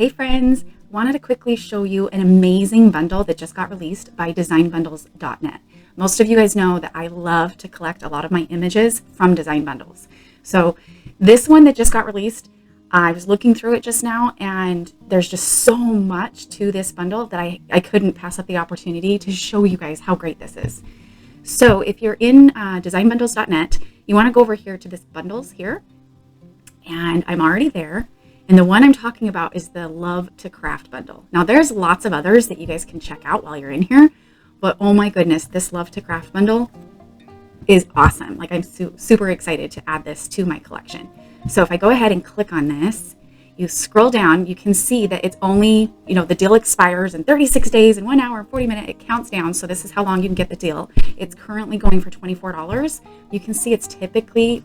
Hey friends, wanted to quickly show you an amazing bundle that just got released by designbundles.net. Most of you guys know that I love to collect a lot of my images from Design Bundles. So this one that just got released, I was looking through it just now, and there's just so much to this bundle that I couldn't pass up the opportunity to show you guys how great this is. So if you're in designbundles.net, you want to go over here to this bundles here, and I'm already there. And the one I'm talking about is the Love to Craft bundle. Now there's lots of others that you guys can check out while you're in here, but oh my goodness, this Love to Craft bundle is awesome. Like I'm super excited to add this to my collection. So if I go ahead and click on this, you scroll down, you can see that it's only, the deal expires in 36 days and 1 hour and 40 minutes. It counts down. So this is how long you can get the deal. It's currently going for $24. You can see it's typically,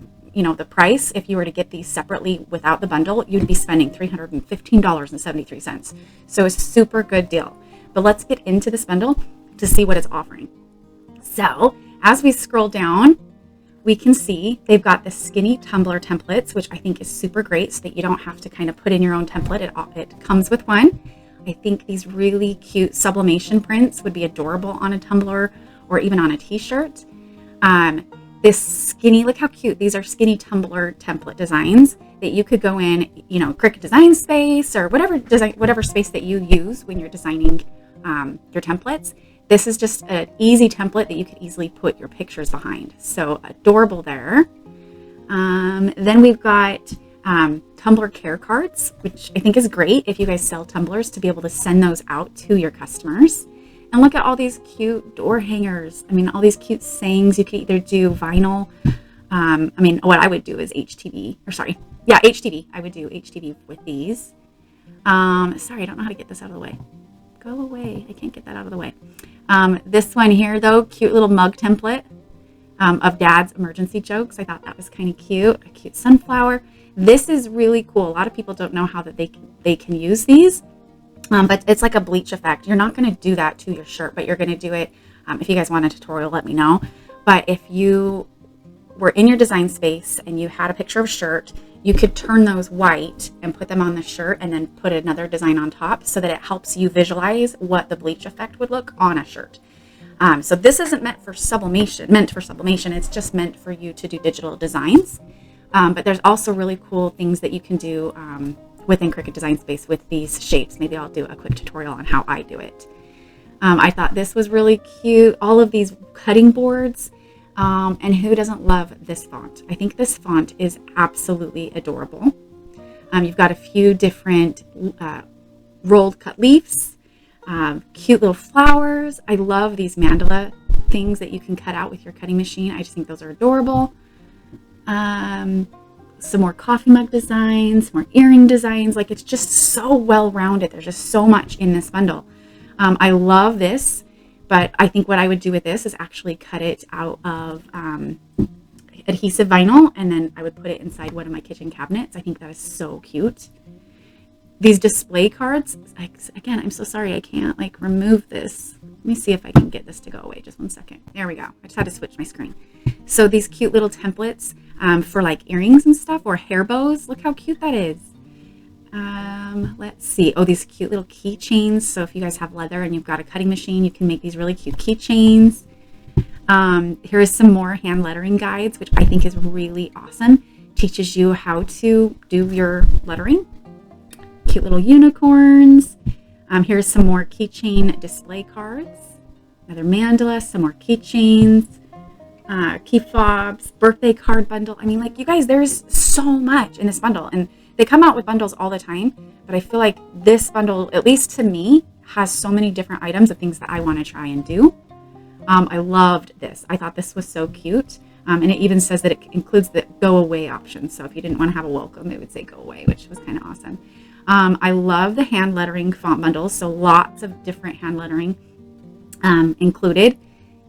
the price, if you were to get these separately without the bundle, you'd be spending $315.73. So it's a super good deal. But let's get into this bundle to see what it's offering. So as we scroll down, we can see they've got the skinny tumbler templates, which I think is super great so that you don't have to kind of put in your own template. It comes with one. I think these really cute sublimation prints would be adorable on a tumbler or even on a t-shirt. This skinny, look how cute. These are skinny tumbler template designs that you could go in, Cricut Design Space or whatever space that you use when you're designing your templates. This is just an easy template that you could easily put your pictures behind. So adorable there. Then we've got tumbler care cards, which I think is great if you guys sell tumblers to be able to send those out to your customers. And look at all these cute door hangers. All these cute sayings. You could either do vinyl. What I would do is HTV. I would do HTV with these. Sorry, I don't know how to get this out of the way. Go away. I can't get that out of the way. This one here, though, cute little mug template of Dad's emergency jokes. I thought that was kind of cute. A cute sunflower. This is really cool. A lot of people don't know how that they can use these. But it's like a bleach effect. You're not going to do that to your shirt, but you're going to do it. If you guys want a tutorial, let me know. But if you were in your design space and you had a picture of a shirt, you could turn those white and put them on the shirt and then put another design on top so that it helps you visualize what the bleach effect would look on a shirt. So this isn't meant for sublimation. It's just meant for you to do digital designs. But there's also really cool things that you can do within Cricut Design Space with these shapes. Maybe I'll do a quick tutorial on how I do it. I thought this was really cute. All of these cutting boards. And who doesn't love this font? I think this font is absolutely adorable. You've got a few different rolled cut leaves, cute little flowers. I love these mandala things that you can cut out with your cutting machine. I just think those are adorable. Some more coffee mug designs, more earring designs. Like, it's just so well-rounded. There's just so much in this bundle. I love this, but I think what I would do with this is actually cut it out of adhesive vinyl, and then I would put it inside one of my kitchen cabinets. I think that is so cute. These display cards, again, I'm so sorry I can't remove this. Let me see if I can get this to go away. Just one second. There we go. I just had to switch my screen. So these cute little templates for earrings and stuff, or hair bows. Look how cute that is. Let's see. Oh, these cute little keychains. So if you guys have leather and you've got a cutting machine, you can make these really cute keychains. Here is some more hand lettering guides, which I think is really awesome. Teaches you how to do your lettering. Cute little unicorns. Here's some more keychain display cards. Another mandala, some more keychains, key fobs, birthday card bundle. You guys, there's so much in this bundle, and they come out with bundles all the time, but I feel like this bundle, at least to me, has so many different items of things that I want to try and do. I loved this. I thought this was so cute. And it even says that it includes the go away option. So if you didn't want to have a welcome, it would say go away, which was kind of awesome. I love the hand lettering font bundles. So lots of different hand lettering included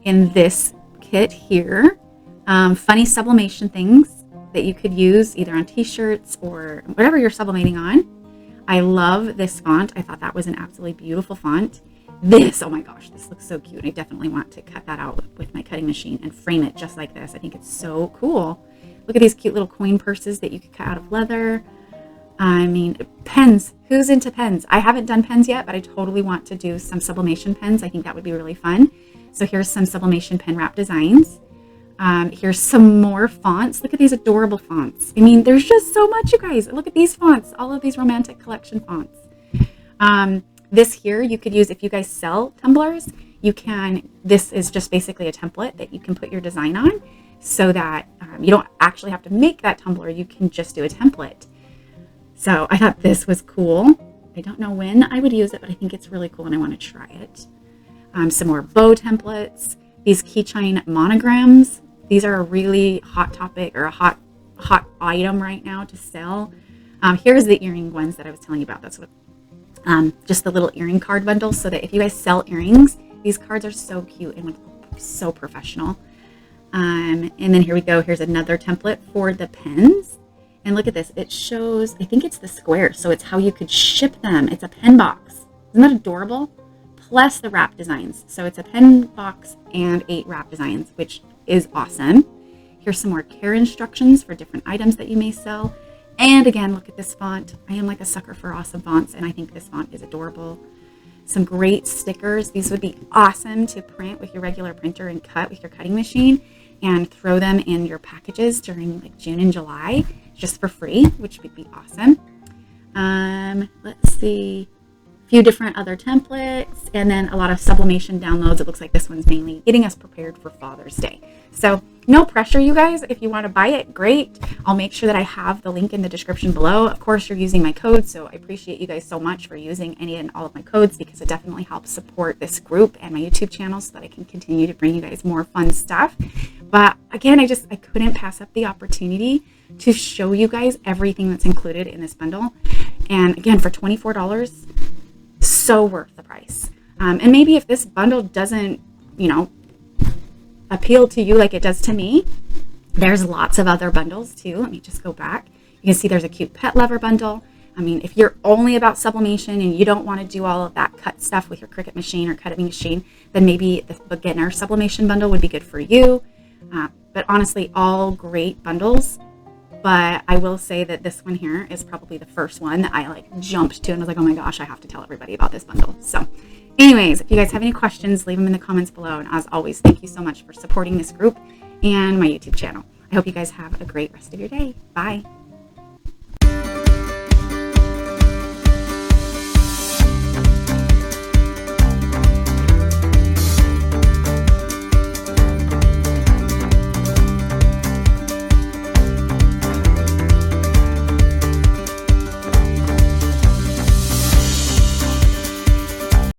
in this kit here. Funny sublimation things that you could use either on t-shirts or whatever you're sublimating on. I love this font. I thought that was an absolutely beautiful font. This, oh my gosh, this looks so cute. I definitely want to cut that out with my cutting machine and frame it just like this. I think it's so cool. Look at these cute little coin purses that you could cut out of leather. I mean, pens. Who's into pens? I haven't done pens yet, but I totally want to do some sublimation pens. I think that would be really fun. So here's some sublimation pen wrap designs. Here's some more fonts. Look at these adorable fonts. I mean, there's just so much, you guys. Look at these fonts, all of these Romantic Collection fonts. This here you could use if you guys sell tumblers. You can, this is just basically a template that you can put your design on so that you don't actually have to make that tumbler. You can just do a template. So I thought this was cool. I don't know when I would use it, but I think it's really cool and I want to try it. Some more bow templates. These keychain monograms. These are a really hot topic or a hot item right now to sell. Here's the earring ones that I was telling you about. That's what, just the little earring card bundles, so that if you guys sell earrings, these cards are so cute and would look so professional. And then here we go. Here's another template for the pens. And look at this. It shows, I think it's the square. So it's how you could ship them. It's a pen box. Isn't that adorable? Plus the wrap designs. So it's a pen box and 8 wrap designs, which is awesome. Here's some more care instructions for different items that you may sell. And again, look at this font. I am like a sucker for awesome fonts, and I think this font is adorable. Some great stickers. These would be awesome to print with your regular printer and cut with your cutting machine and throw them in your packages during like June and July just for free, which would be awesome. Let's see. Few different other templates, and then a lot of sublimation downloads. It looks like this one's mainly getting us prepared for Father's Day. So no pressure, you guys. If you want to buy it, great. I'll make sure that I have the link in the description below. Of course, you're using my code, so I appreciate you guys so much for using any and all of my codes, because it definitely helps support this group and my YouTube channel so that I can continue to bring you guys more fun stuff. But again, I couldn't pass up the opportunity to show you guys everything that's included in this bundle. And again, for $24, so worth the price. And maybe if this bundle doesn't, appeal to you like it does to me, there's lots of other bundles too. Let me just go back. You can see there's a cute pet lover bundle. I mean, if you're only about sublimation and you don't want to do all of that cut stuff with your Cricut machine or cutting machine, then maybe the beginner sublimation bundle would be good for you. But honestly, all great bundles. But I will say that this one here is probably the first one that I jumped to and was like, oh my gosh, I have to tell everybody about this bundle. So anyways, if you guys have any questions, leave them in the comments below. And as always, thank you so much for supporting this group and my YouTube channel. I hope you guys have a great rest of your day. Bye.